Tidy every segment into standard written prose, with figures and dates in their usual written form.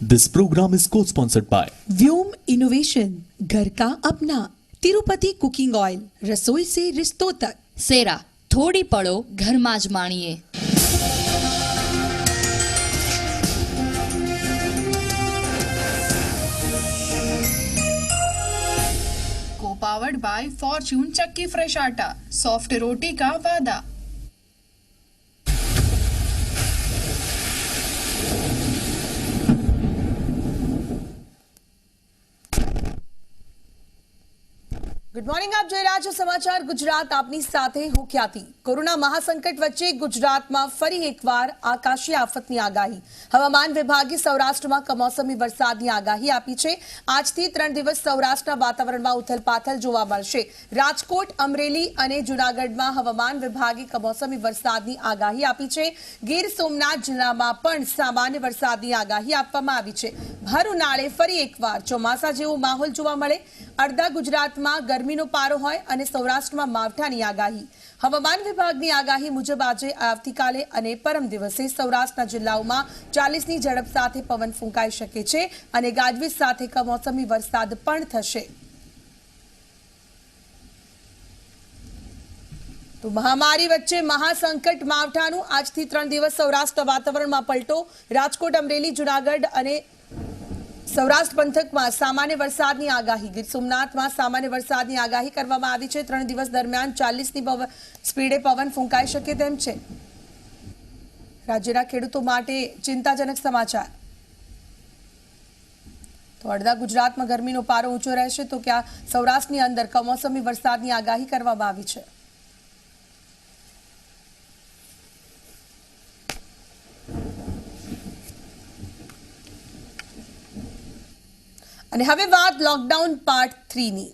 This program is co-sponsored by Vyom innovation, घर का अपना, तिरुपति कुकिंग ऑयल, रसोई से रिश्तों तक, સેરા થોડી પળો ઘરમાં જ માણીએ. को पावर्ड बाय फॉर्च्यून चक्की फ्रेश आटा, सॉफ्ट रोटी का वादा. ગુડ મોર્નિંગ, આપ જોઈ રહ્યા છો સમાચાર ગુજરાત. આપની સાથે હું ખ્યાતિ. કોરોના મહાસંકટ વચ્ચે ગુજરાતમાં ફરી એકવાર આકાશી આફતની આગાહી. હવામાન વિભાગે સૌરાષ્ટ્રમાં કમોસમી વરસાદની આગાહી આપી છે. આજથી 3 દિવસ સૌરાષ્ટ્રના વાતાવરણમાં ઉથલપાથલ જોવા મળશે. રાજકોટ, અમરેલી અને જૂનાગઢમાં હવામાન વિભાગે કમોસમી વરસાદની આગાહી આપી છે. ગીર સોમનાથ જિલ્લામાં પણ સામાન્ય વરસાદની આગાહી આપવામાં આવી છે. ભર ઉનાળે ફરી એકવાર ચોમાસા જેવો માહોલ જોવા મળે. અડધા ગુજરાતમાં ગરમીનો પારો હોય અને સૌરાષ્ટ્રમાં માવઠાની આગાહી. હવામાન વિભાગની આગાહી મુજબ આજે, આવતીકાલે અને પરમ દિવસે સૌરાષ્ટ્રના જિલ્લાઓમાં 40ની ઝડપ સાથે પવન ફૂંકાઈ શકે છે અને ગાજવીજ સાથે કમોસમી વરસાદ પણ થશે. તો મહામારી વચ્ચે મહાસંકટ માવઠાનું આજથી 3 દિવસ સૌરાષ્ટ્ર વાતાવરણમાં પલટો. રાજકોટ, અમરેલી, જૂનાગઢ અને સૌરાષ્ટ્ર પંથકમાં સામાન્ય વરસાદની આગાહી. ગીર સોમનાથમાં સામાન્ય વરસાદની આગાહી કરવામાં આવી છે. 3 દિવસ દરમિયાન 40ની સ્પીડે પવન ફૂંકાઈ શકે તેમ છે. રાજ્યના ખેડૂતો માટે ચિંતાજનક સમાચાર. તો અડધા ગુજરાતમાં ગરમીનો પારો ઊંચો રહેશે, તો ક્યાં સૌરાષ્ટ્રની અંદર કમોસમી વરસાદની આગાહી કરવામાં આવી છે. અને હવે વાત લોકડાઉન પાર્ટ 3ની.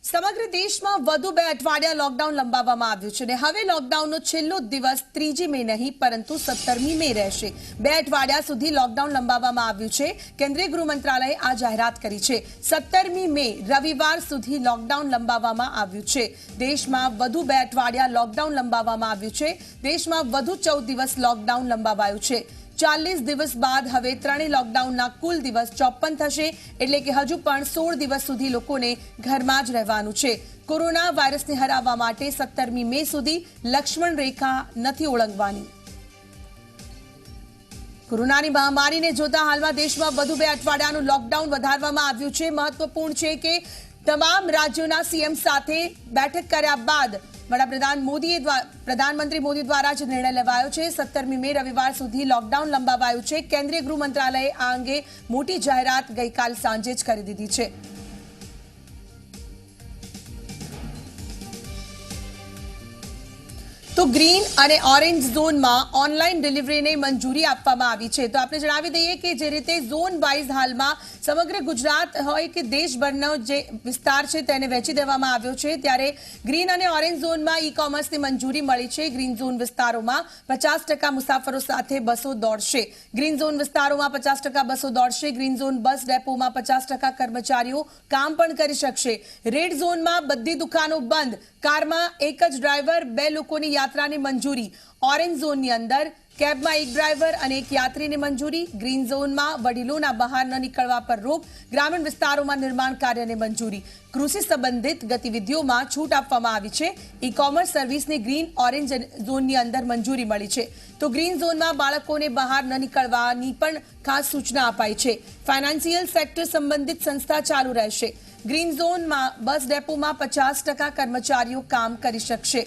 સમગ્ર દેશમાં વધુ 2 અઠવાડિયા લોકડાઉન લંબાવવામાં આવ્યું છે અને હવે લોકડાઉનનો છેલ્લો દિવસ 3 મે નહીં પરંતુ 17મી મે રહેશે. 2 અઠવાડિયા સુધી લોકડાઉન લંબાવવામાં આવ્યું છે. કેન્દ્રીય ગૃહ મંત્રાલયે આ જાહેરાત કરી છે. 17મી મે રવિવાર સુધી લોકડાઉન લંબાવવામાં આવ્યું છે. દેશમાં વધુ 2 અઠવાડિયા લોકડાઉન લંબાવવામાં આવ્યું છે. દેશમાં વધુ 14 દિવસ લોકડાઉન લંબાવાયું છે. 40 દિવસ બાદ હવે ત્રણેય લોકડાઉનના કુલ દિવસ 54 થશે. એટલે કે હજુ પણ 16 દિવસ સુધી લોકોને ઘરમાં જ રહેવાનું છે. કોરોના વાયરસને હરાવવા માટે 17મી મે સુધી લક્ષ્મણ રેખા નથી ઓળંગવાની. કોરોનાની મહામારીને જોતા હાલમાં દેશમાં વધુ 2 અઠવાડિયાનું લોકડાઉન વધારવામાં આવ્યું છે. મહત્વપૂર્ણ છે કે તમામ રાજ્યોના સીએમ સાથે બેઠક કર્યા બાદ પ્રધાનમંત્રી મોદી દ્વારા જ નિર્ણય લેવાયો છે. 17મી મે રવિવાર સુધી લોકડાઉન લંબાવાયું છે. કેન્દ્રીય ગૃહ મંત્રાલયે આ અંગે મોટી જાહેરાત ગઈકાલ સાંજે જ કરી દીધી છે. તો ગ્રીન અને ઓરેન્જ ઝોનમાં ઓનલાઈન ડિલિવરીને મંજૂરી આપવામાં આવી છે. તો આપણે જણાવી દઈએ કે જે રીતે ઝોન વાઇઝ હાલમાં સમગ્ર ગુજરાત હોય કે દેશભરનો જે વિસ્તાર છે તેને વહેંચી દેવામાં આવ્યો છે, ત્યારે ગ્રીન અને ઓરેન્જ ઝોનમાં ઈ કોમર્સની મંજૂરી મળી છે. ગ્રીન ઝોન વિસ્તારોમાં 50% મુસાફરો સાથે બસો દોડશે. ગ્રીન ઝોન વિસ્તારોમાં 50% બસો દોડશે. ગ્રીન ઝોન બસ ડેપોમાં 50% કર્મચારીઓ કામ પણ કરી શકશે. રેડ ઝોનમાં બધી દુકાનો બંધ. કારમાં એક જ ડ્રાઈવર, 2 લોકોની યાત્રાની મંજૂરી. ઓરેન્જ ઝોનની અંદર કેબમાં એક ડ્રાઈવર અને એક યાત્રીની મંજૂરી. ગ્રીન ઝોનમાં વડીલોના બહાર ન નીકળવા પર રોક. ગ્રામીણ વિસ્તારોમાં નિર્માણ કાર્યને મંજૂરી. કૃષિ સંબંધિત ગતિવિધિઓમાં છૂટ આપવામાં આવી છે. ઈ કોમર્સ સર્વિસને ગ્રીન ઓરેન્જ ઝોનની અંદર મંજૂરી મળી છે. તો ગ્રીન ઝોનમાં બાળકોને બહાર ન નીકળવાની પણ ખાસ સૂચના અપાઈ છે. ફાઇનાન્સિયલ સેક્ટર સંબંધિત સંસ્થા ચાલુ રહેશે. ગ્રીન ઝોનમાં બસ ડેપોમાં 50% કર્મચારીઓ કામ કરી શકશે.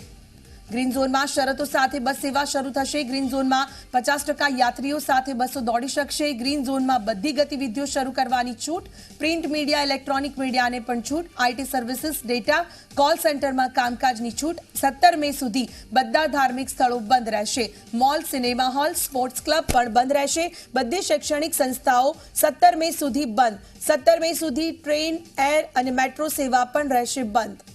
ગ્રીન ઝોનમાં શરતો સાથે બસ સેવા શરૂ થશે. ગ્રીન ઝોનમાં 50% યાત્રીઓ સાથે બસો દોડી શકશે. ગ્રીન ઝોનમાં બધી ગતિવિધિઓ શરૂ કરવાની છૂટ. પ્રિન્ટ મીડિયા, ઇલેક્ટ્રોનિક મીડિયાને પણ છૂટ. આઈટી સર્વિસીસ, ડેટા, કોલ સેન્ટરમાં કામકાજની છૂટ. 17 મે સુધી બધા ધાર્મિક સ્થળો બંધ રહેશે. Mall, cinema hall, sports club પણ બંધ રહેશે. બધી શૈક્ષણિક સંસ્થાઓ 17 મે સુધી બંધ. 17 મે સુધી ટ્રેન, એર અને મેટ્રો સેવા પણ રહેશે બંધ.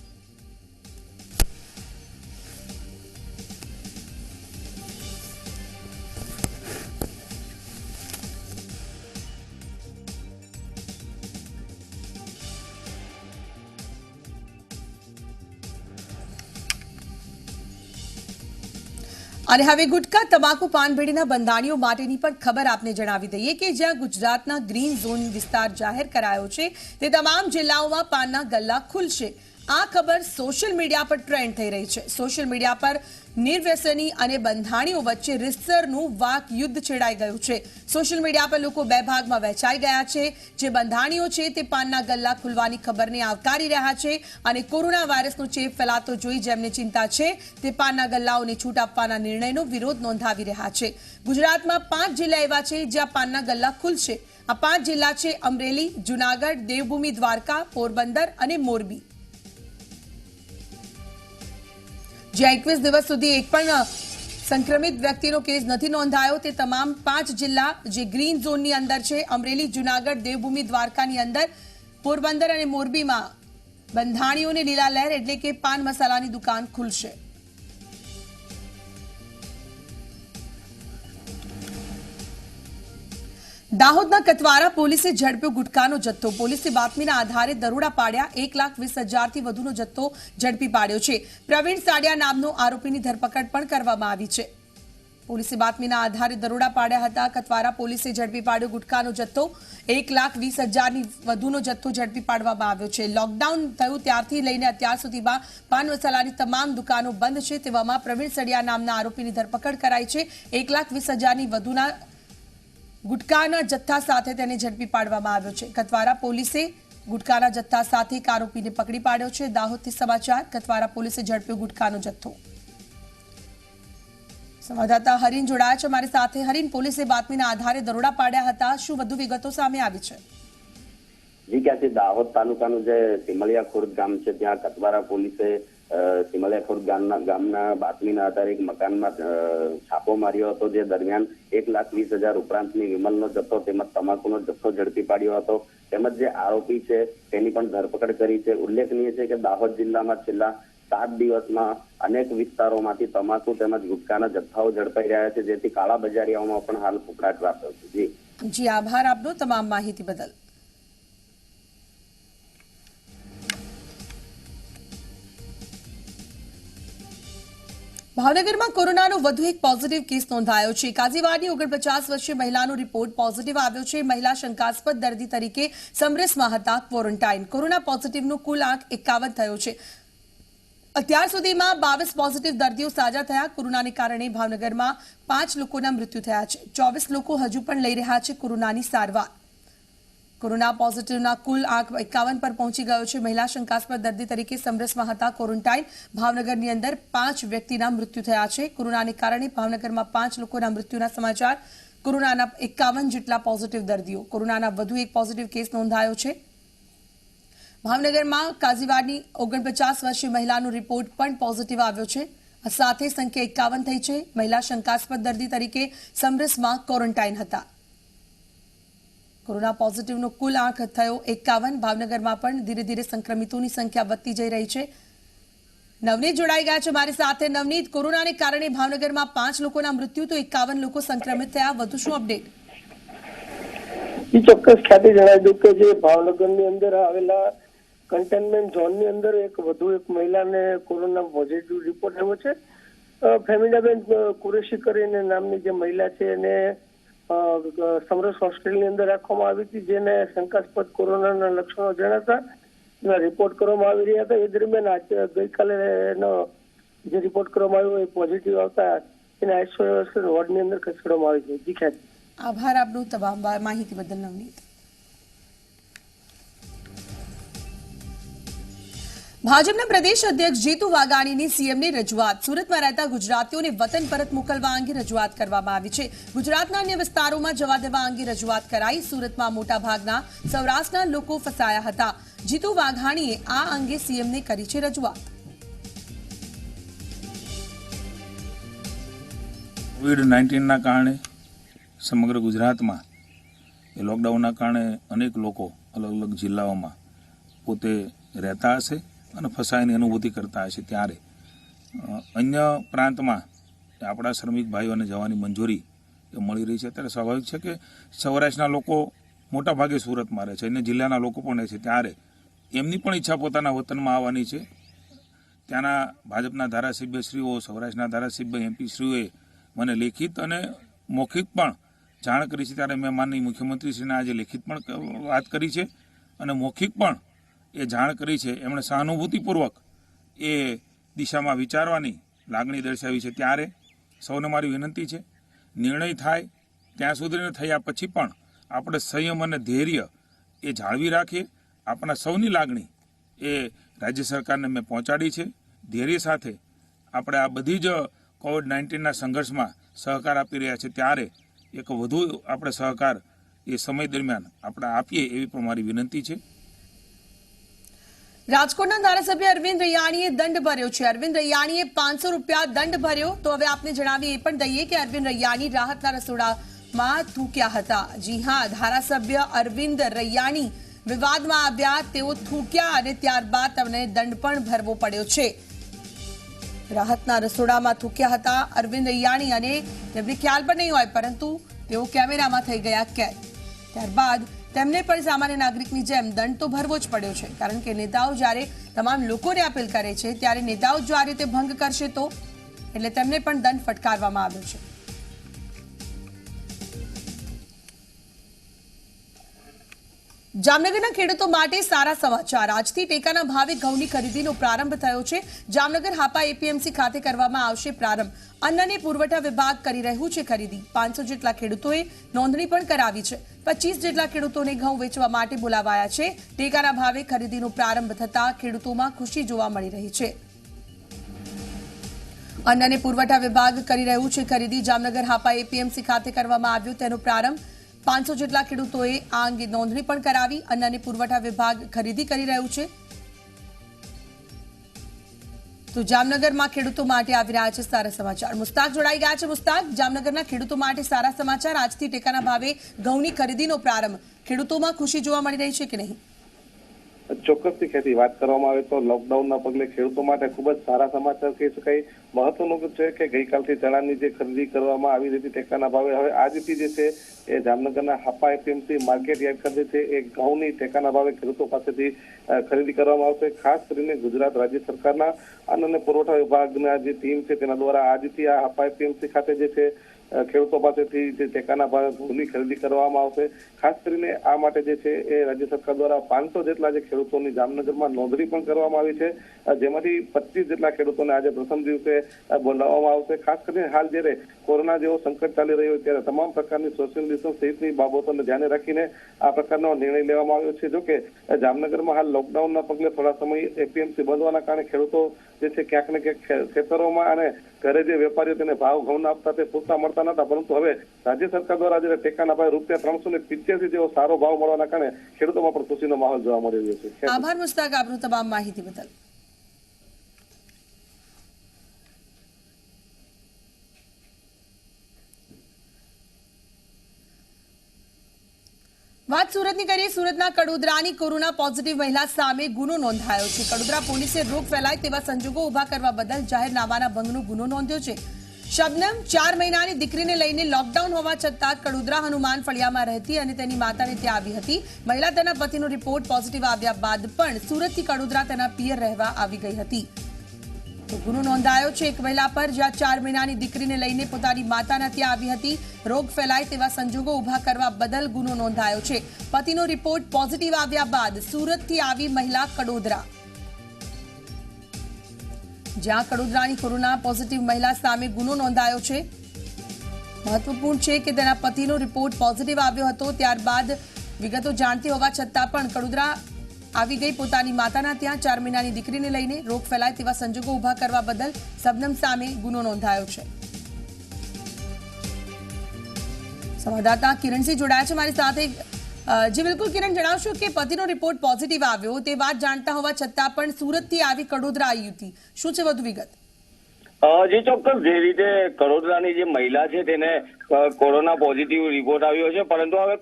અને હવે ગુટકા તમાકુ પાન બીડીના બંધાણીઓ માટેની પણ ખબર આપને જણાવી દઈએ કે જ્યાં ગુજરાતના ગ્રીન ઝોન વિસ્તાર જાહેર કરાયો છે તે તમામ જિલ્લાઓમાં પાનના ગલ્લા ખુલશે। આ ખબર સોશિયલ મીડિયા પર ટ્રેન્ડ થઈ રહી છે। સોશિયલ મીડિયા પર નિર્વ્યસની અને બંધાણીઓ વચ્ચે રીતસરનું વાક યુદ્ધ છેડાઈ ગયું છે। સોશિયલ મીડિયા પર લોકો બે ભાગમાં વહેંચાઈ ગયા છે। જે બંધાણીઓ છે તે પાનના ગલ્લા ખુલવાની ખબરને આવકારી રહ્યા છે અને કોરોના વાયરસનો ચેપ ફેલાતો જોઈ જેમને ચિંતા છે તે પાનના ગલ્લાઓને છૂટ આપવાના નિર્ણયનો વિરોધ નોંધાવી રહ્યા છે। ગુજરાતમાં 5 જિલ્લા એવા છે જ્યાં પાનના ગલ્લા ખુલશે। આ 5 જિલ્લા છે અમરેલી, જૂનાગઢ, દેવભૂમિ દ્વારકા, પોરબંદર અને મોરબી। જ્યાં 21 દિવસ સુધી એક પણ સંક્રમિત વ્યક્તિનો કેસ નથી નોંધાયો તે તમામ 5 જિલ્લા જે ગ્રીન ઝોનની અંદર છે અમરેલી, જૂનાગઢ, દેવભૂમિ દ્વારકાની અંદર, પોરબંદર અને મોરબીમાં બંધાણીઓને લીલા લહેર એટલે કે પાન મસાલાની દુકાન ખુલશે। દાહોદના કતવારા પોલીસે ઝડપ્યો ગુટકાનો જથ્થો। પોલીસે બાતમીના આધારે દરોડા પાડ્યા। 1,20,000થી વધુનો જથ્થો ઝડપી પાડ્યો છે। પ્રવીણ સાડિયા નામનો આરોપીની ધરપકડ પણ કરવામાં આવી છે। પોલીસે બાતમીના આધારે દરોડા પાડ્યા હતા। કતવારા પોલીસે ઝડપી પાડ્યો ગુટકાનો જથ્થો। 1,20,000ની વધુનો જથ્થો ઝડપી પાડવામાં આવ્યો છે। લોકડાઉન થયું ત્યારથી લઈને અત્યાર સુધીમાં પાન મસાલાની તમામ દુકાનો બંધ છે। તેવામાં પ્રવીણ સાડિયા નામના આરોપીની ધરપકડ કરાઈ છે। 1,20,000ની વધુના ગુટકાના જથ્થા સાથે તેને ઝડપી પાડવામાં આવ્યો છે। કતવારા પોલીસે ગુટકાના જથ્થા સાથે એક આરોપીને પકડી પાડ્યો છે। દાહોદથી સમાચાર। કતવારા પોલીસે ઝડપ્યો ગુટકાનો જથ્થો। સંવાદદાતા હરીન જોડાયા છે અમારી સાથે। હરીન, પોલીસે બાતમીના આધારે દરોડા પાડ્યા હતા, શું વધુ વિગતો સામે આવી છે? જી ક્યાંથી દાહોદ તાલુકાનું જે સિમલિયા ખુર્દ ગામ છે ત્યાં કતવારા પોલીસે સિમલિયા ખુર્દ ગામના બાતમીના આધારે એક મકાનમાં છાપો માર્યો હતો। જે દરમિયાન 1,20,000 ઉપરાંતની વિમલનો જથ્થો તેમજ તમાકુનો જથ્થો ઝડપી પાડ્યો હતો। તેમજ જે આરોપી છે તેની પણ ધરપકડ કરી છે। ઉલ્લેખનીય છે કે દાહોદ જિલ્લામાં છેલ્લા 7 દિવસમાં અનેક વિસ્તારોમાંથી તમાકુ તેમજ ગુટકાના જથ્થાઓ ઝડપાઈ રહ્યા છે, જેથી કાળા બજારીઓમાં પણ હાલ ફફડાટ વ્યાપ્યો છે। જી આભાર આપનો તમામ માહિતી બદલ। ભાવનગરમાં કોરોનાનો વધુ એક પોઝિટિવ કેસ નોંધાયો છે। કાજીવાડની 49 વર્ષીય મહિલાનો રિપોર્ટ પોઝિટિવ આવ્યો છે। મહિલા શંકાસ્પદ દર્દી તરીકે સમરસમાં હતા ક્વોરન્ટાઇન। કોરોના પોઝિટિવનો કુલ આંક 51 થયો છે। અત્યાર સુધીમાં 22 પોઝિટિવ દર્દીઓ સાજા થયા। કોરોનાને કારણે ભાવનગરમાં 5 લોકોના મૃત્યુ થયા છે। 24 લોકો હજુ પણ લઈ રહ્યા છે કોરોનાની સારવાર। કોરોના પોઝિટિવના કુલ આંક 51 પર પહોંચી ગયો છે। મહિલા શંકાસ્પદ દર્દી તરીકે સમરસમાં હતા ક્વોરન્ટાઇન। ભાવનગરની અંદર 5 વ્યક્તિના મૃત્યુ થયા છે। કોરોનાને કારણે ભાવનગરમાં 5 લોકોના મૃત્યુના સમાચાર। કોરોનાના 51 જેટલા પોઝિટિવ દર્દીઓ। કોરોનાના વધુ એક પોઝિટિવ કેસ નોંધાયો છે। ભાવનગરમાં કાજીવાડની 49 વર્ષીય મહિલાનો રિપોર્ટ પણ પોઝિટિવ આવ્યો છે। સાથે સંખ્યા 51 થઈ છે। મહિલા શંકાસ્પદ દર્દી તરીકે સમરસમાં ક્વોરન્ટાઇન હતા। કોરોના પોઝિટિવનો કુલ આંક થયો 51। ભાવનગરમાં પણ ધીરે ધીરે સંક્રમિતોની સંખ્યા વધતી જઈ રહી છે। નવનીત જોડાઈ ગયા છે મારી સાથે। નવનીત, કોરોનાને કારણે ભાવનગરમાં 5 લોકોના મૃત્યુ તો 51 લોકો સંક્રમિત થયા, વધુ શું અપડેટ? ચોક્કસ ખ્યાતિ જણાવી દઉં કે જે ભાવનગરની અંદર આવેલા કન્ટેનમેન્ટ ઝોનની અંદર વધુ એક મહિલાને કોરોના પોઝિટિવ રિપોર્ટ આવ્યો છે। ફેમિલાબેન કુરેશી કરીને નામની જે મહિલા છે એને સમરસ હોસ્પિટલની અંદર રાખવામાં આવી હતી, જેને શંકાસ્પદ કોરોનાના લક્ષણો જણાતા એના રિપોર્ટ કરવામાં આવી રહ્યા હતા। એ દરમિયાન ગઈકાલે એનો જે રિપોર્ટ કરવામાં આવ્યો એ પોઝિટિવ આવતા એને આઈસોલેશન વોર્ડની અંદર ખસેડવામાં આવી છે। જી ખ્યાતિ, આભાર આપનું તમામ માહિતી બદલ નવનીત। ભાજપના પ્રદેશ અધ્યક્ષ જીતુ વાઘાણીની સીએમની રજૂઆત। સુરતમાં રહેતા ગુજરાતીઓને વતન પરત મોકલવા અંગે રજૂઆત કરવામાં આવી છે। ગુજરાતના અન્ય વિસ્તારોમાં જવા દેવા અંગે રજૂઆત કરાઈ। સુરતમાં મોટાભાગના સૌરાષ્ટ્રના લોકો ફસાયા હતા। જીતુ વાઘાણીએ આ અંગે સીએમને કરી છે રજૂઆત। કોવિડ-19ના કારણે સમગ્ર ગુજરાતમાં લોકડાઉનના કારણે અનેક લોકો અલગ અલગ જિલ્લાઓમાં પોતે રહેતા હશે અને ફસાયની અનુભૂતિ કરતા હશે, ત્યારે અન્ય પ્રાંતમાં આપણા શ્રમિક ભાઈઓને જવાની મંજૂરી મળી રહી છે। ત્યારે સ્વાભાવિક છે કે સૌરાષ્ટ્રના લોકો મોટાભાગે સુરતમાં રહે છે, અન્ય જિલ્લાના લોકો પણ રહે છે, ત્યારે એમની પણ ઈચ્છા પોતાના વતનમાં આવવાની છે। ત્યાંના ભાજપના ધારાસભ્યશ્રીઓ, સૌરાષ્ટ્રના ધારાસભ્ય એમપીશ્રીઓએ મને લેખિત અને મૌખિક પણ જાણ કરી છે. ત્યારે મેં માનનીય મુખ્યમંત્રીશ્રીને આજે લેખિત પણ વાત કરી છે અને મૌખિક પણ એ જાણ કરી છે. એમણે સહાનુભૂતિપૂર્વક એ દિશામાં વિચારવાની લાગણી દર્શાવી છે. ત્યારે સૌને મારી વિનંતી છે, નિર્ણય થાય ત્યાં સુધીને થયા પછી પણ આપણે સંયમ અને ધૈર્ય એ જાળવી રાખીએ. આપણા સૌની લાગણી એ રાજ્ય સરકારને મેં પહોંચાડી છે. ધૈર્ય સાથે આપણે આ બધી જ કોવિડ-19ના સંઘર્ષમાં સહકાર આપી રહ્યા છે. ત્યારે એક વધુ આપણે સહકાર એ સમય દરમિયાન આપણે આપીએ એવી પણ મારી વિનંતી છે. રાજકોટના ધારાસભ્ય અરવિંદ રૈયાણીએ દંડ ભર્યો છે. અરવિંદ રૈયાણીએ 500 રૂપિયા દંડ ભર્યો. તો હવે આપને જણાવીએ એ પણ દઈએ કે અરવિંદ રૈયાણી રાહતના રસોડામાં થૂક્યા હતા. જી હા, ધારાસભ્ય અરવિંદ રૈયાણી વિવાદમાં આવ્યા, તેઓ થૂક્યા અને ત્યારબાદ તેમને દંડ પણ ભરવો પડ્યો છે. રાહતના રસોડામાં થૂક્યા હતા અરવિંદ રૈયાણી અને તેમને ખ્યાલ પણ નહીં હોય, પરંતુ તેઓ કેમેરામાં થઈ ગયા કેદ. ત્યારબાદ તેમને પણ સામાન્ય નાગરિકની જેમ દંડ તો ભરવો જ પડ્યો છે. કારણ કે નેતાઓ જ્યારે તમામ લોકોને અપીલ કરે છે, ત્યારે નેતાઓ જો આ રીતે ભંગ કરશે તો એટલે તેમને પણ દંડ ફટકારવામાં આવ્યો છે. જામનગરના ખેડૂતો માટે સારા સમાચાર. આજથી ટેકાના ભાવે ઘઉંની ખરીદીનો પ્રારંભ થયો છે. જામનગર હાપા એપીએમસી ખાતે કરવામાં આવશે પ્રારંભ. અન્ન અને પુરવઠા વિભાગ કરી રહ્યું છે ખરીદી. 500 જેટલા ખેડૂતોએ નોંધણી પણ કરાવી છે. 25 જેટલા ખેડૂતોને ઘઉં વેચવા માટે બોલાવાયા છે. ટેકાના ભાવે ખરીદીનો પ્રારંભ થતા ખેડૂતોમાં ખુશી જોવા મળી રહી છે. અન્ન અને પુરવઠા વિભાગ કરી રહ્યું છે ખરીદી. જામનગર હાપા એપીએમસી ખાતે કરવામાં આવ્યો તેનો પ્રારંભ. 500 જેટલા ખેડૂતોએ આ અંગે નોંધણી પણ કરાવી. અન્ન અને પુરવઠા વિભાગ ખરીદી કરી રહ્યું છે. તો જામનગરમાં ખેડૂતો માટે આવી રહ્યા છે સારા સમાચાર. મુસ્તાક જોડાઈ ગયા છે. મુસ્તાક, જામનગરના ખેડૂતો માટે સારા સમાચાર. આજથી ટેકાના ભાવે ઘઉંની ખરીદીનો પ્રારંભ. ખેડૂતોમાં ખુશી જોવા મળી રહી છે કે નહીં? ચોક્કસથી ખેતી વાત કરવામાં આવે તો લોકડાઉનના પગલે ખેડૂતો માટે ખૂબ જ સારા સમાચાર કહી શકાય. મહત્વનું છે કે ગઈકાલથી ચણાની જે ખરીદી કરવામાં આવી હતી ટેકાના ભાવે, હવે આજથી જે છે એ જામનગરના હાપા એપીએમસી માર્કેટ યાર્ડ ખાતે છે એ ઘઉંની ટેકાના ભાવે ખેડૂતો પાસેથી ખરીદી કરવામાં આવશે. ખાસ કરીને ગુજરાત રાજ્ય સરકારના અન્ન અને પુરવઠા વિભાગના જે ટીમ છે તેના દ્વારા આજથી આ હાપા એપીએમસી ખાતે જે છે ખેડૂતો પાસેથી જે ટેકાના ભાવે ઘઉંની ખરીદી કરવામાં આવશે. ખાસ કરીને આ માટે જે છે એ રાજ્ય સરકાર દ્વારા 500 જેટલા જે ખેડૂતોની જામનગરમાં નોંધણી પણ કરવામાં આવી છે, જેમાંથી 25 જેટલા ખેડૂતોને આજે પ્રથમ દિવસે બોલાવવામાં આવશે. ખાસ કરીને હાલ જ્યારે કોરોના જેવો સંકટ ચાલી રહ્યો ત્યારે તમામ પ્રકારની સોશિયલ ડિસ્ટન્સ સહિતની બાબતોને ધ્યાને રાખીને આ પ્રકારનો નિર્ણય લેવામાં આવ્યો છે. જોકે જામનગરમાં હાલ લોકડાઉનના પગલે થોડા સમય એપીએમસી બંધ હોવાના કારણે ખેડૂતો જે છે ક્યાંક ને ક્યાંક ખેતરોમાં અને ઘરે જે વેપારીઓ તેને ભાવ ઘઉંના આપતા તે પૂરતા મળતા નતા, પરંતુ હવે રાજ્ય સરકાર દ્વારા જે ટેકાના ભાવે ₹385 જેવો સારો ભાવ મળવાના કારણે ખેડૂતોમાં પણ ખુશીનો માહોલ જોવા મળી રહ્યો છે. આભાર મુસ્તાક આપનું તમામ માહિતી બદલ. વાત સુરતની કરીએ. સુરતના કડોદરાની કોરોના પોઝિટિવ મહિલા સામે ગુનો નોંધાયો છે. કડોદરા પોલીસે રોગ ફેલાય તેવા સંજોગો ઉભા કરવા બદલ જાહેરનામાના ભંગનો ગુનો નોંધ્યો છે. શબનમ 4 મહિનાની દીકરીને લઈને લોકડાઉન હોવા છતાં કડોદરા હનુમાન ફળિયામાં રહેતી અને તેની માતાને ત્યાં આવી હતી. મહિલા તેના પતિનો રિપોર્ટ પોઝિટિવ આવ્યા બાદ પણ સુરતથી કડોદરા તેના પિયર રહેવા આવી ગઈ હતી. તો ગુનો નોંધાયો છે એક મહિલા પર, જ્યાં 4 મહિનાની દીકરીને લઈને પોતાની માતાના ત્યાં આવી હતી. રોગ ફેલાય તેવા સંજોગો ઉભા કરવા બદલ ગુનો નોંધાયો છે. પતિનો રિપોર્ટ પોઝિટિવ આવ્યા બાદ સુરતથી આવી મહિલા કડોદરા, જ્યાં કડોદરાની કોરોના પોઝિટિવ મહિલા સામે ગુનો નોંધાયો છે. મહત્વપૂર્ણ છે કે તેના પતિનો રિપોર્ટ પોઝિટિવ આવ્યો હતો. ત્યારબાદ વિગતો જાણતી હોવા છતાં પણ કડોદરા આવી ગઈ પોતાની માતાના ત્યાં 4 મહિનાની દીકરીને લઈને. રોગ ફેલાય તેવા સંજોગો ઉભા કરવા બદલ શબનમ સામે ગુનો નોંધાયો છે. સંવાદદાતા કિરણસિંહ જોડાયા છે મારી સાથે. જી બિલકુલ કિરણ, જણાવશો કે પતિનો રિપોર્ટ પોઝિટિવ આવ્યો તે વાત જાણતા હોવા છતાં પણ સુરતથી આવી કડોદરા આવી હતી, શું છે વધુ વિગત? જે ચોક્કસ જે રીતે કડોદરાની જે મહિલા છે તેને કોરોના પોઝિટિવ રિપોર્ટ આવ્યો છે, પરંતુ હવે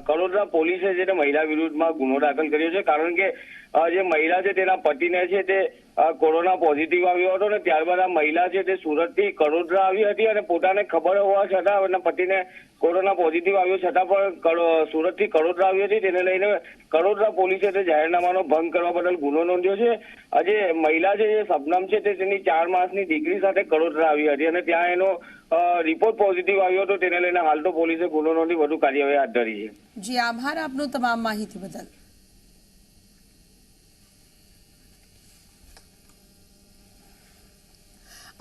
કડોદરા પોલીસે છે તે મહિલા વિરુદ્ધમાં ગુનો દાખલ કર્યો છે. કારણ કે જે મહિલા છે તેના પતિને છે તે કોરોના પોઝિટિવ આવ્યો હતો ને ત્યારબાદ આ મહિલા છે તે સુરતથી કડોદરા આવી હતી અને પોતાને ખબર હોવા છતાં એના પતિને કોરોના પોઝિટિવ આવ્યો છતાં પણ સુરતથી કડોદરા આવી હતી. તેને લઈને કડોદરા પોલીસે તે જાહેરનામાનો ભંગ કરવા બદલ ગુનો નોંધ્યો છે. આજે મહિલા છે જે શબનમ છે તે તેની 4 માસની દીકરી સાથે કડોદરા આવી હતી અને ત્યાં એનો રિપોર્ટ પોઝિટિવ આવ્યો હતો. તેને લઈને હાલ તો પોલીસે ગુનો નોંધી વધુ કાર્યવાહી હાથ ધરી છે. જી આભાર આપનો તમામ માહિતી બદલ.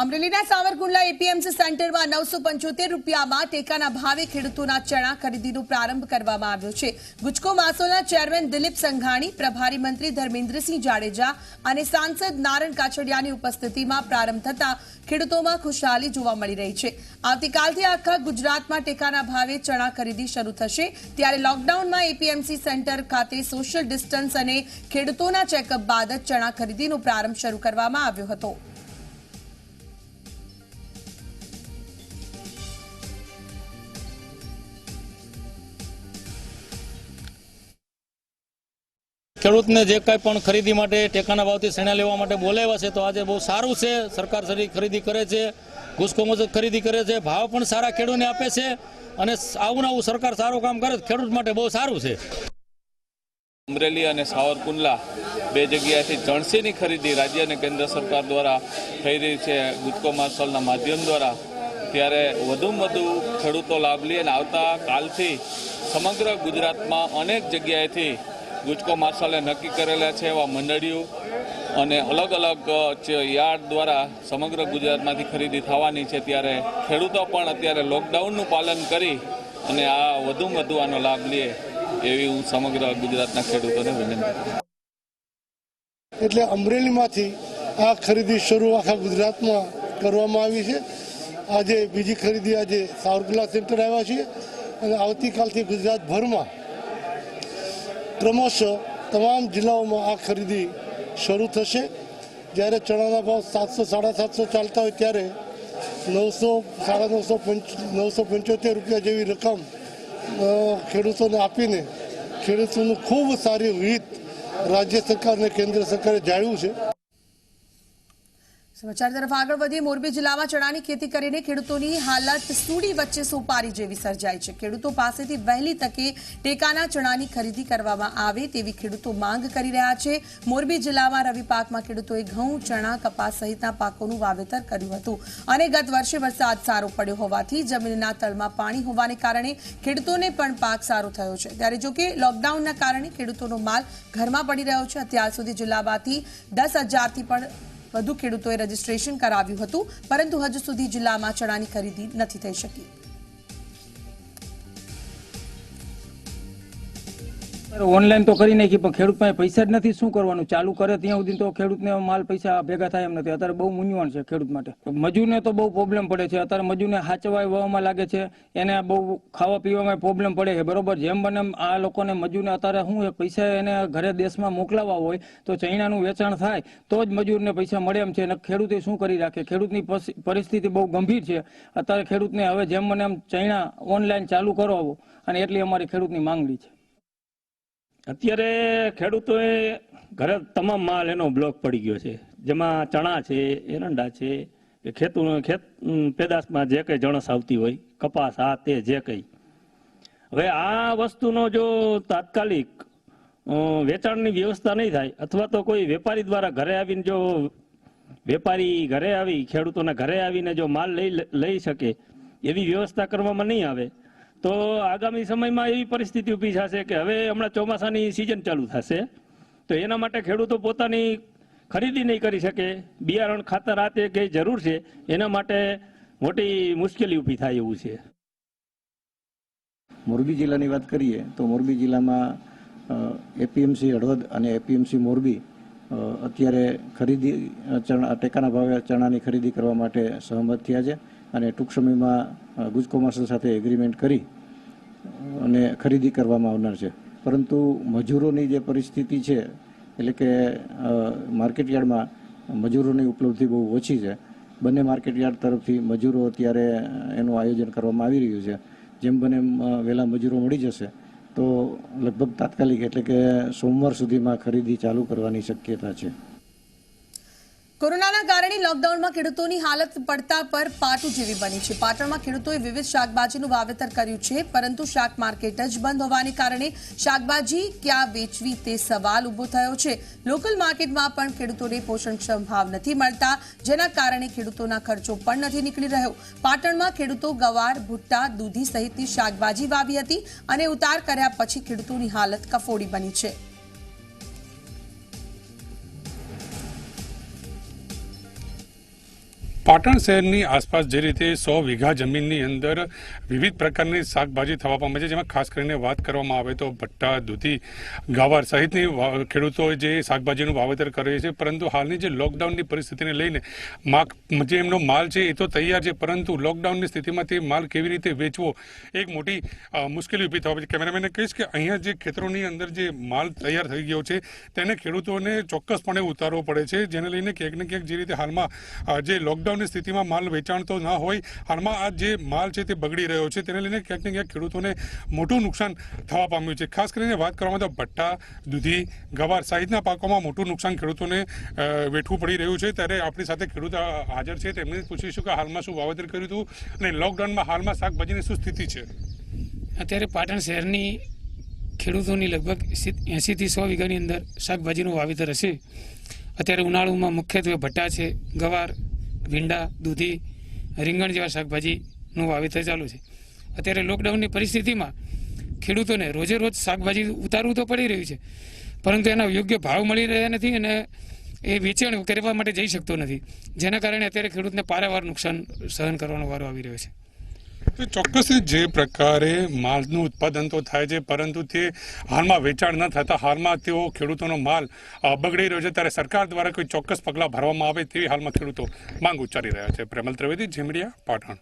અમરેલીના સાવરકુંડલા એપીએમસી સેન્ટરમાં 975 રૂપિયામાં ટેકાના ભાવે ખેડૂતોના ચણા ખરીદીનો પ્રારંભ કરવામાં આવ્યો છે. ગુજકો માસોલના ચેરમેન દિલીપ સંઘાણી, પ્રભારી મંત્રી ધર્મેન્દ્રસિંહ જાડેજા અને સાંસદ નારણ કાછડિયાની ઉપસ્થિતિમાં પ્રારંભ થતા ખેડૂતોમાં ખુશહાલી જોવા મળી રહી છે. આવતીકાલથી આખા ગુજરાતમાં ટેકાના ભાવે ચણા ખરીદી શરૂ થશે. ત્યારે લોકડાઉનમાં એપીએમસી સેન્ટર ખાતે સોશિયલ ડિસ્ટન્સ અને ખેડૂતોના ચેકઅપ બાદ જ ચણા ખરીદીનો પ્રારંભ શરૂ કરવામાં આવ્યો હતો. ખેડૂતને જે કંઈ પણ ખરીદી માટે ટેકાના ભાવથી શેણા લેવા માટે બોલાવ્યા છે તો આજે બહુ સારું છે. સરકાર સારી ખરીદી કરે છે, ઘૂસકો મુજબ ખરીદી કરે છે, ભાવ પણ સારા ખેડૂતને આપે છે અને આવું આવું સરકાર સારું કામ કરે ખેડૂત માટે બહુ સારું છે. અમરેલી અને સાવરકુંડલા 2 જગ્યાએથી જણસીની ખરીદી રાજ્ય અને કેન્દ્ર સરકાર દ્વારા થઈ રહી છે ગુજકો માર્શલના માધ્યમ દ્વારા. ત્યારે વધુમાં વધુ ખેડૂતો લાભ લે અને આવતા કાલથી સમગ્ર ગુજરાતમાં અનેક જગ્યાએથી ગુજકો માર્શલે નક્કી કરેલા છે એવા મંડળીઓ અને અલગ અલગ યાર્ડ દ્વારા સમગ્ર ગુજરાતમાંથી ખરીદી થવાની છે. ત્યારે ખેડૂતો પણ અત્યારે લોકડાઉનનું પાલન કરી અને આ વધુમાં વધુ આનો લાભ લે એવી હું સમગ્ર ગુજરાતના ખેડૂતોને વિનંતી કરું. એટલે અમરેલીમાંથી આ ખરીદી શરૂ આખા ગુજરાતમાં કરવામાં આવી છે. આજે બીજી ખરીદી આજે સાવરકુંડલા સેન્ટર આવ્યા છીએ અને આવતીકાલથી ગુજરાતભરમાં ક્રમશઃ તમામ જિલ્લાઓમાં આ ખરીદી શરૂ થશે. જ્યારે ચણાના ભાવ 700-750 ચાલતા હોય ત્યારે 975 રૂપિયા જેવી રકમ ખેડૂતોને આપીને ખેડૂતોનું ખૂબ સારી રીત રાજ્ય સરકાર અને કેન્દ્ર સરકારે જાળવ્યું છે. સમાચાર તરફ આગળ વધીએ. મોરબી જિલ્લામાં ચણાની ખેતી કરીને ખેડૂતોની હાલત સૂડી વચ્ચે સોપારી જેવી સર્જાઈ છે. ખેડૂતો પાસેથી વહેલી તકે ટેકાના ચણાની ખરીદી કરવામાં આવે તેવી ખેડૂતો માંગ કરી રહ્યા છે. મોરબી જિલ્લામાં રવિ પાકમાં ખેડૂતોએ ઘઉં, ચણા, કપાસ સહિતના પાકોનું વાવેતર કર્યું હતું અને ગત વર્ષે વરસાદ સારો પડ્યો હોવાથી જમીનના તળમાં પાણી હોવાને કારણે ખેડૂતોને પણ પાક સારો થયો છે. ત્યારે જોકે લોકડાઉનના કારણે ખેડૂતોનો માલ ઘરમાં પડી રહ્યો છે. અત્યાર સુધી જિલ્લામાંથી 10,000થી પણ વધુ ખેડૂતોએ રજીસ્ટ્રેશન કરાવ્યું હતું, પરંતુ હજુ સુધી જિલ્લામાં ચણાની ખરીદી નથી થઈ શકી. ઓનલાઈન તો કરી નાખી પણ ખેડૂત પાસે પૈસા જ નથી. શું કરવાનું? ચાલુ કરે ત્યાં સુધી તો ખેડૂતને માલ પૈસા ભેગા થાય એમ નથી. અત્યારે બહુ મૂંઝવણ છે ખેડૂત માટે. મજૂરને તો બહુ પ્રોબ્લેમ પડે છે. અત્યારે મજૂરને હાચવાય વવામાં લાગે છે, એને બહુ ખાવા પીવામાં પ્રોબ્લેમ પડે છે. બરોબર, જેમ બને આ લોકોને મજૂરને અત્યારે શું પૈસા એને ઘરે દેશમાં મોકલાવવા હોય તો ચૈણાનું વેચાણ થાય તો જ મજૂરને પૈસા મળે એમ છે. અને ખેડૂતે શું કરી રાખે? ખેડૂતની પરિસ્થિતિ બહુ ગંભીર છે. અત્યારે ખેડૂતને હવે જેમ બને એમ ચૈણા ઓનલાઈન ચાલુ કરાવો અને એટલી અમારી ખેડૂતની માંગણી છે. અત્યારે ખેડૂતોએ ઘરે તમામ માલ એનો બ્લોક પડી ગયો છે, જેમાં ચણા છે, એરંડા છે, ખેત પેદાશમાં જે કંઈ જણસ આવતી હોય, કપાસ, આ તે જે કંઈ. હવે આ વસ્તુનો જો તાત્કાલિક વેચાણની વ્યવસ્થા નહીં થાય અથવા તો કોઈ વેપારી દ્વારા ઘરે આવીને જો વેપારી ઘરે આવી ખેડૂતોના ઘરે આવીને જો માલ લઈ શકે એવી વ્યવસ્થા કરવામાં નહીં આવે તો આગામી સમયમાં એવી પરિસ્થિતિ ઊભી થશે કે હવે હમણાં ચોમાસાની સિઝન ચાલુ થશે તો એના માટે ખેડૂતો પોતાની ખરીદી નહીં કરી શકે. બિયારણ, ખાતર, આ તે કંઈ જરૂર છે એના માટે મોટી મુશ્કેલી ઊભી થાય એવું છે. મોરબી જિલ્લાની વાત કરીએ તો મોરબી જિલ્લામાં એપીએમસી હળવદ અને એપીએમસી મોરબી અત્યારે ખરીદી ટેકાના ભાવે ચણાની ખરીદી કરવા માટે સહમત થયા છે અને ટૂંક સમયમાં ગુજકો માર્શલ સાથે એગ્રીમેન્ટ કરી અને ખરીદી કરવામાં આવનાર છે. પરંતુ મજૂરોની જે પરિસ્થિતિ છે એટલે કે માર્કેટયાર્ડમાં મજૂરોની ઉપલબ્ધિ બહુ ઓછી છે. બંને માર્કેટયાર્ડ તરફથી મજૂરો અત્યારે એનું આયોજન કરવામાં આવી રહ્યું છે. જેમ બને વહેલા મજૂરો મળી જશે તો લગભગ તાત્કાલિક એટલે કે સોમવાર સુધીમાં ખરીદી ચાલુ કરવાની શક્યતા છે. કોરોનાના કારણે લોકડાઉનમાં ખેડૂતોની હાલત પડતા પર પાટું જેવી બની છે. પાટણમાં ખેડૂતોએ વિવિધ શાકભાજીનું વાવેતર કર્યું છે, પરંતુ શાક માર્કેટ જ બંધ હોવાને કારણે શાકભાજી ક્યાં વેચવી તે સવાલ ઊભો થયો છે. લોકલ માર્કેટમાં પણ ખેડૂતોને પોષણક્ષમ ભાવ નથી મળતા, જેના કારણે ખેડૂતોના ખર્ચો પણ નથી નીકળી રહ્યો. પાટણમાં ખેડૂતો ગવાર, ભુટ્ટા, દૂધી સહિતની શાકભાજી વાવી હતી અને ઉતાર કર્યા પછી ખેડૂતોની હાલત કફોડી બની છે. પાટણ શહેરની આસપાસ જે રીતે 100 વીઘા જમીનની અંદર વિવિધ પ્રકારની શાકભાજી થવા પામે છે, જેમાં ખાસ કરીને વાત કરવામાં આવે તો ભટ્ટા, દૂધી, ગાવાર સહિતની ખેડૂતોએ જે શાકભાજીનું વાવેતર કરે છે, પરંતુ હાલની જે લોકડાઉનની પરિસ્થિતિને લઈને જે એમનો માલ છે એ તો તૈયાર છે, પરંતુ લોકડાઉનની સ્થિતિમાં તે માલ કેવી રીતે વેચવો એક મોટી મુશ્કેલી ઊભી થવા પામી છે. કેમેરામેનને કહીશ કે અહીંયા જે ખેતરોની અંદર જે માલ તૈયાર થઈ ગયો છે તેને ખેડૂતોને ચોક્કસપણે ઉતારવો પડે છે, જેને લઈને ક્યાંક ને ક્યાંક જે રીતે હાલમાં જે લોકડાઉન સ્થિતિમાં માલ વેચાણ તો ના હોય, હાલમાં આ જે માલ છે તે બગડી રહ્યો છે, તેને લઈને ક્યાંક ને ક્યાંક ખેડૂતોને મોટું નુકસાન થવા પામ્યું છે. ખાસ કરીને વાત કરવામાં તો ભટ્ટા, દૂધી, ગવાર સહિતના પાકોમાં મોટું નુકસાન ખેડૂતોને વેઠવું પડી રહ્યું છે. ત્યારે આપણી સાથે ખેડૂત હાજર છે, તેમને પૂછીશું કે હાલમાં શું વાવેતર કર્યું હતું અને લોકડાઉનમાં હાલમાં શાકભાજીની શું સ્થિતિ છે. અત્યારે પાટણ શહેરની ખેડૂતોની લગભગ 80 થી 100 વીઘાની અંદર શાકભાજીનું વાવેતર હશે. અત્યારે ઉનાળુમાં મુખ્યત્વે ભટ્ટા છે, ગવાર, ભીંડા, દૂધી, રીંગણ જેવા શાકભાજીનું વાવેતર ચાલુ છે. અત્યારે લોકડાઉનની પરિસ્થિતિમાં ખેડૂતોને રોજે રોજ શાકભાજી ઉતારવું તો પડી રહ્યું છે, પરંતુ એના યોગ્ય ભાવ મળી રહ્યા નથી અને એ વેચાણ કરવા માટે જઈ શકતો નથી, જેના કારણે અત્યારે ખેડૂતને પારાવાર નુકસાન સહન કરવાનો વારો આવી રહ્યો છે. ચોક્કસ જે પ્રકારે માલનું ઉત્પાદન તો થાય છે, પરંતુ તે હાલમાં વેચાણ ન થતા હાલમાં તેઓ ખેડૂતોનો માલ બગડી રહ્યો છે, ત્યારે સરકાર દ્વારા કોઈ ચોક્કસ પગલાં ભરવામાં આવે તેવી હાલમાં ખેડૂતો માંગ ઉચ્ચારી રહ્યા છે. પ્રેમલ ત્રિવેદી, ઝીમડિયા, પાટણ.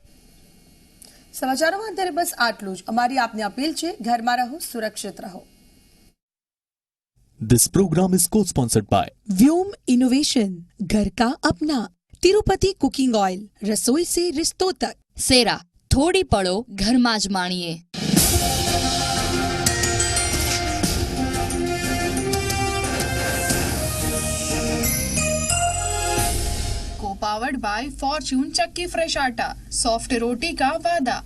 સમાચારોમાં અત્યારે બસ આટલું જ. અમારી આપને અપીલ છે, ઘરમાં રહો, સુરક્ષિત રહો. This program is co-sponsored by Vyom innovation, घर का अपना, तिरुपति कुकिंग ऑयल, रसोई से रिश्तों तक. સેરા, થોડી પળો ઘરમાં જ માણીએ. को पावर्ड बाय फॉर्च्यून चक्की फ्रेश आटा, सॉफ्ट रोटी का वादा.